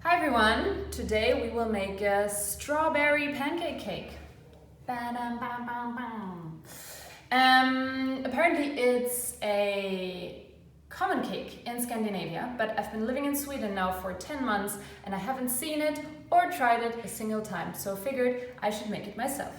Hi everyone! Today we will make a strawberry pancake cake. Ba-dum-bum-bum-bum. Apparently it's a common cake in Scandinavia, but I've been living in Sweden now for 10 months and I haven't seen it or tried it a single time, so figured I should make it myself.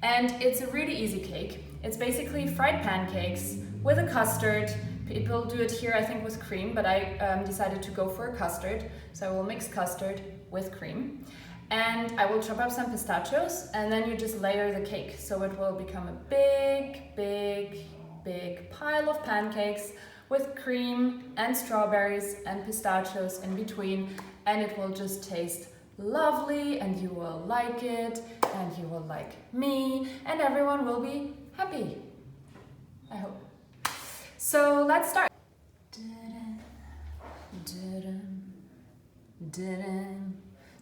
And it's a really easy cake. It's basically fried pancakes with a custard. People do it here, I think, with cream, but I decided to go for a custard. So I will mix custard with cream. And I will chop up some pistachios, and then you just layer the cake. So it will become a big, big, big pile of pancakes with cream and strawberries and pistachios in between. And it will just taste lovely, and you will like it, and you will like me, and everyone will be happy. I hope. So let's start.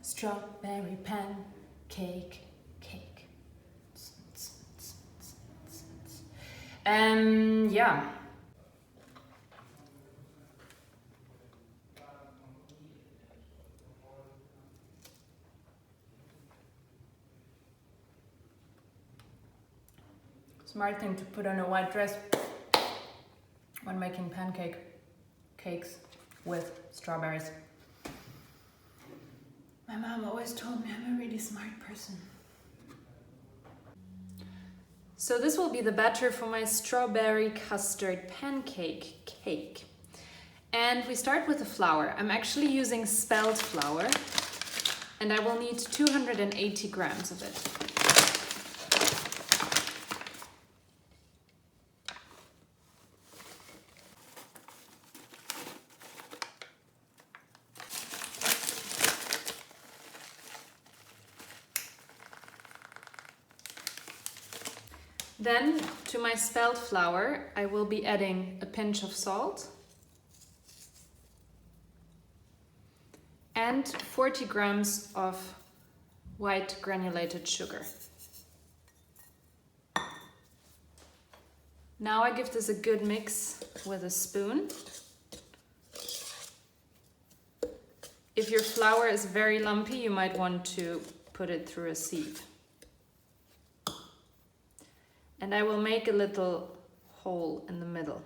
Strawberry pancake cake. Yeah. Smart thing to put on a white dress when making cakes with strawberries. My mom always told me I'm a really smart person. So this will be the batter for my strawberry custard pancake cake. And we start with the flour. I'm actually using spelt flour and I will need 280 grams of it. Then to my spelt flour, I will be adding a pinch of salt and 40 grams of white granulated sugar. Now I give this a good mix with a spoon. If your flour is very lumpy, you might want to put it through a sieve. And I will make a little hole in the middle.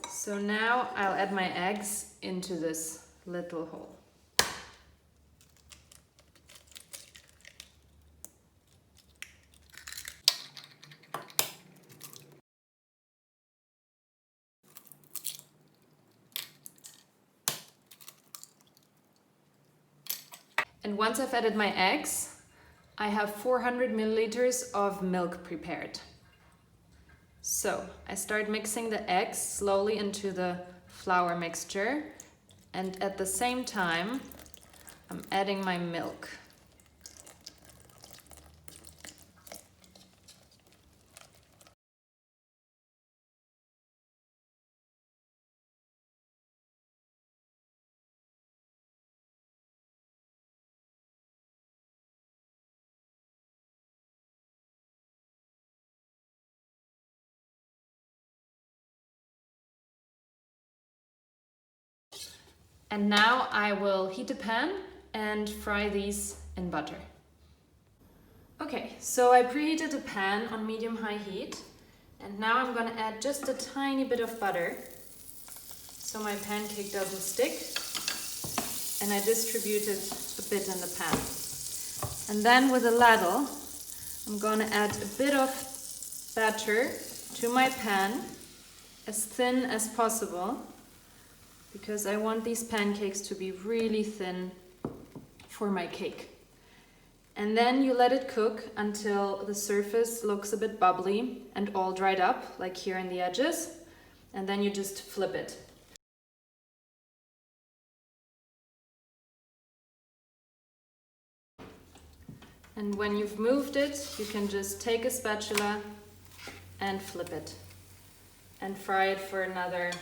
So now I'll add my eggs into this little hole. And once I've added my eggs, I have 400 milliliters of milk prepared. So I start mixing the eggs slowly into the flour mixture, and at the same time I'm adding my milk. And now I will heat a pan and fry these in butter. Okay, so I preheated a pan on medium-high heat, and now I'm gonna add just a tiny bit of butter so my pancake doesn't stick, and I distribute it a bit in the pan. And then with a ladle, I'm gonna add a bit of batter to my pan, as thin as possible, because I want these pancakes to be really thin for my cake. And then you let it cook until the surface looks a bit bubbly and all dried up, like here in the edges, and then you just flip it. And when you've moved it, you can just take a spatula and flip it and fry it for another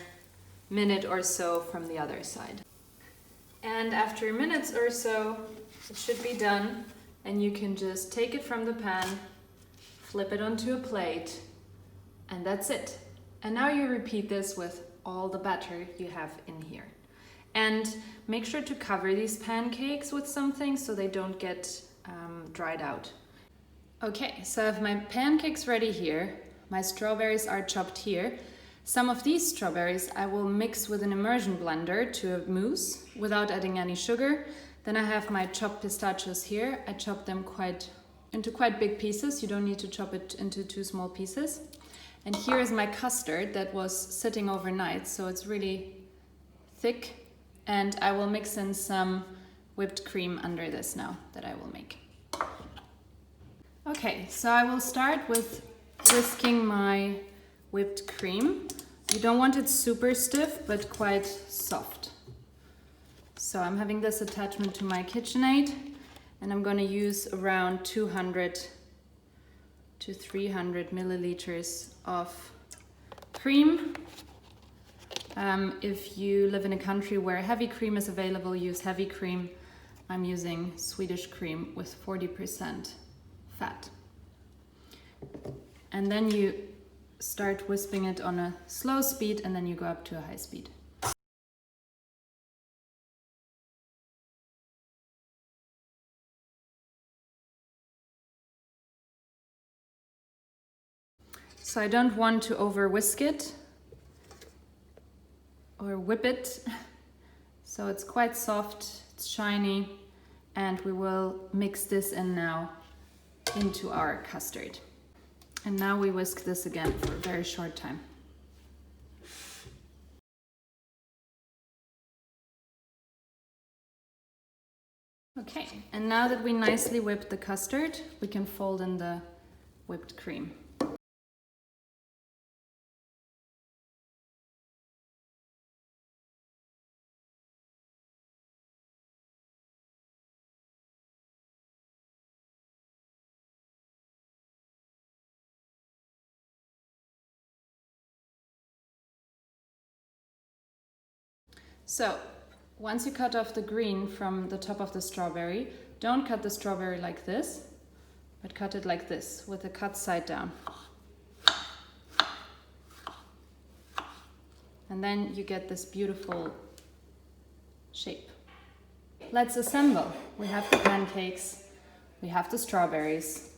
minute or so from the other side. And after minutes or so, it should be done, and you can just take it from the pan, flip it onto a plate, and that's it. And now you repeat this with all the batter you have in here. And make sure to cover these pancakes with something so they don't get dried out. Okay, so I have my pancakes ready here. My strawberries are chopped here. Some of these strawberries I will mix with an immersion blender to a mousse without adding any sugar. Then I have my chopped pistachios here. I chop them into quite big pieces. You don't need to chop it into too small pieces. And here is my custard that was sitting overnight, so it's really thick. And I will mix in some whipped cream under this now that I will make. Okay, so I will start with whisking my whipped cream. You don't want it super stiff, but quite soft. So I'm having this attachment to my KitchenAid, and I'm going to use around 200 to 300 milliliters of cream. If you live in a country where heavy cream is available, use heavy cream. I'm using Swedish cream with 40% fat. And then you start whisking it on a slow speed, and then you go up to a high speed. So I don't want to over whisk it or whip it. So it's quite soft, it's shiny, and we will mix this in now into our custard. And now we whisk this again for a very short time. Okay, and now that we nicely whipped the custard, we can fold in the whipped cream. So, once you cut off the green from the top of the strawberry, don't cut the strawberry like this, but cut it like this, with the cut side down. And then you get this beautiful shape. Let's assemble. We have the pancakes, we have the strawberries.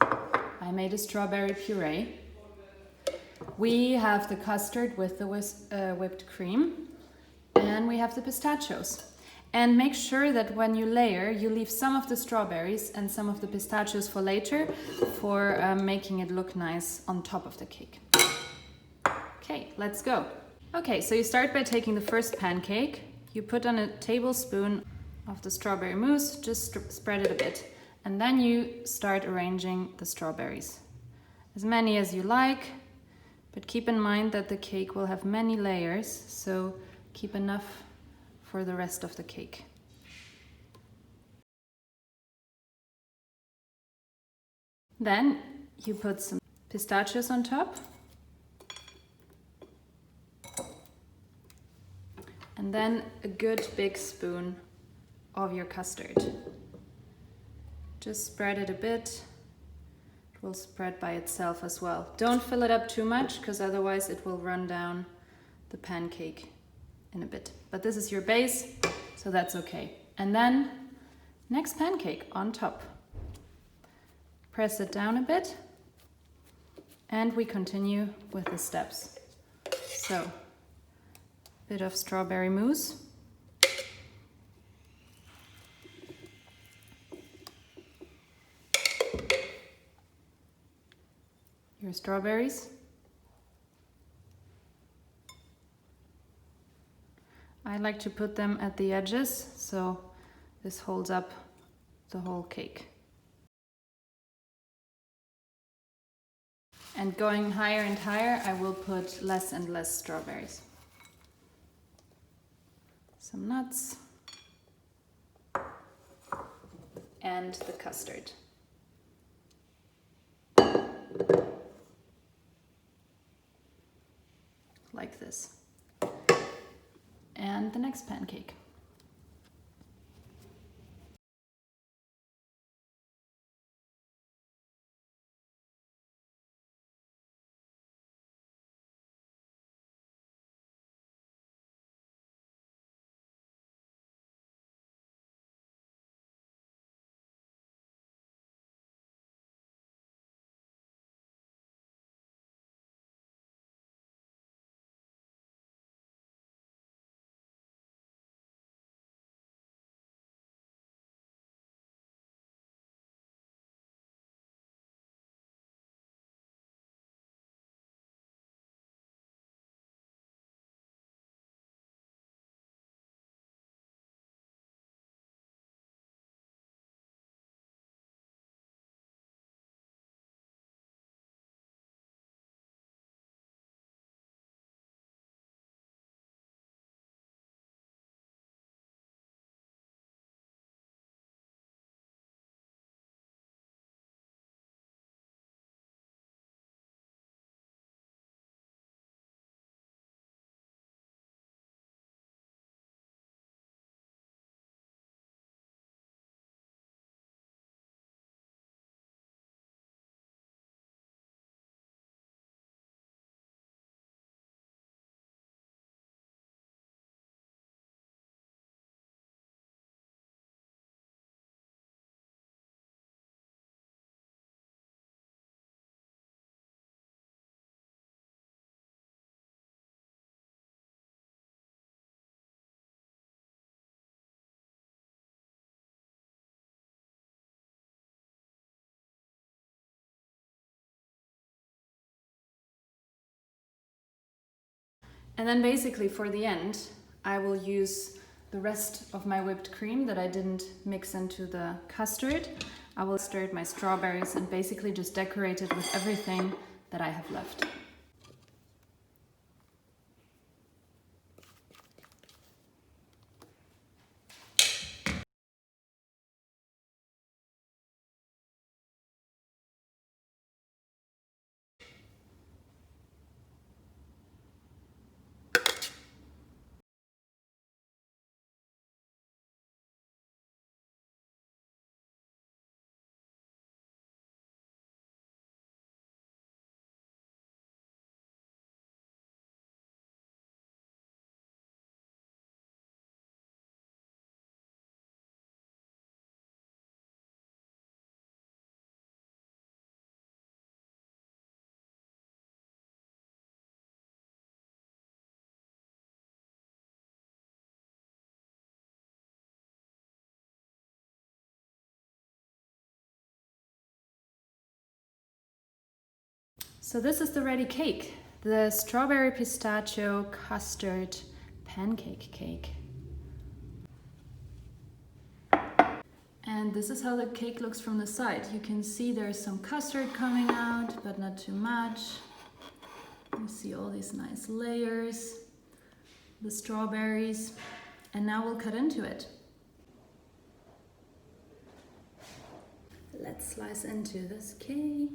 I made a strawberry puree. We have the custard with the whipped cream. And we have the pistachios. And make sure that when you layer, you leave some of the strawberries and some of the pistachios for later, for making it look nice on top of the cake. Okay, let's go. Okay, so you start by taking the first pancake. You put on a tablespoon of the strawberry mousse, just spread it a bit. And then you start arranging the strawberries. As many as you like, but keep in mind that the cake will have many layers, so keep enough for the rest of the cake. Then you put some pistachios on top. And then a good big spoon of your custard. Just spread it a bit. It will spread by itself as well. Don't fill it up too much, because otherwise it will run down the pancake in a bit. But this is your base, so that's okay. And then next pancake on top. Press it down a bit, and we continue with the steps. So, a bit of strawberry mousse. Your strawberries. I like to put them at the edges, so this holds up the whole cake. And going higher and higher, I will put less and less strawberries. Some nuts. And the custard. Like this. And the next pancake. And then basically for the end, I will use the rest of my whipped cream that I didn't mix into the custard. I will stir my strawberries and basically just decorate it with everything that I have left. So this is the ready cake, the strawberry pistachio custard pancake cake. And this is how the cake looks from the side. You can see there's some custard coming out, but not too much. You see all these nice layers, the strawberries, and now we'll cut into it. Let's slice into this cake.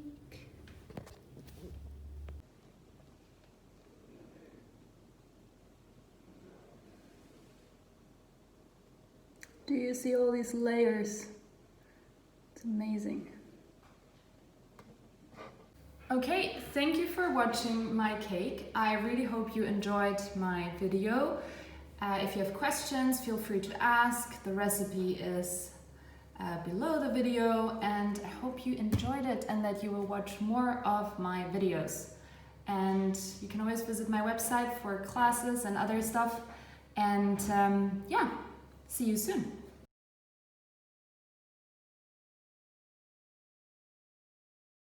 Do you see all these layers? It's amazing. Okay, thank you for watching my cake. I really hope you enjoyed my video. If you have questions, feel free to ask. The recipe is below the video, and I hope you enjoyed it and that you will watch more of my videos. And you can always visit my website for classes and other stuff. And yeah. See you soon.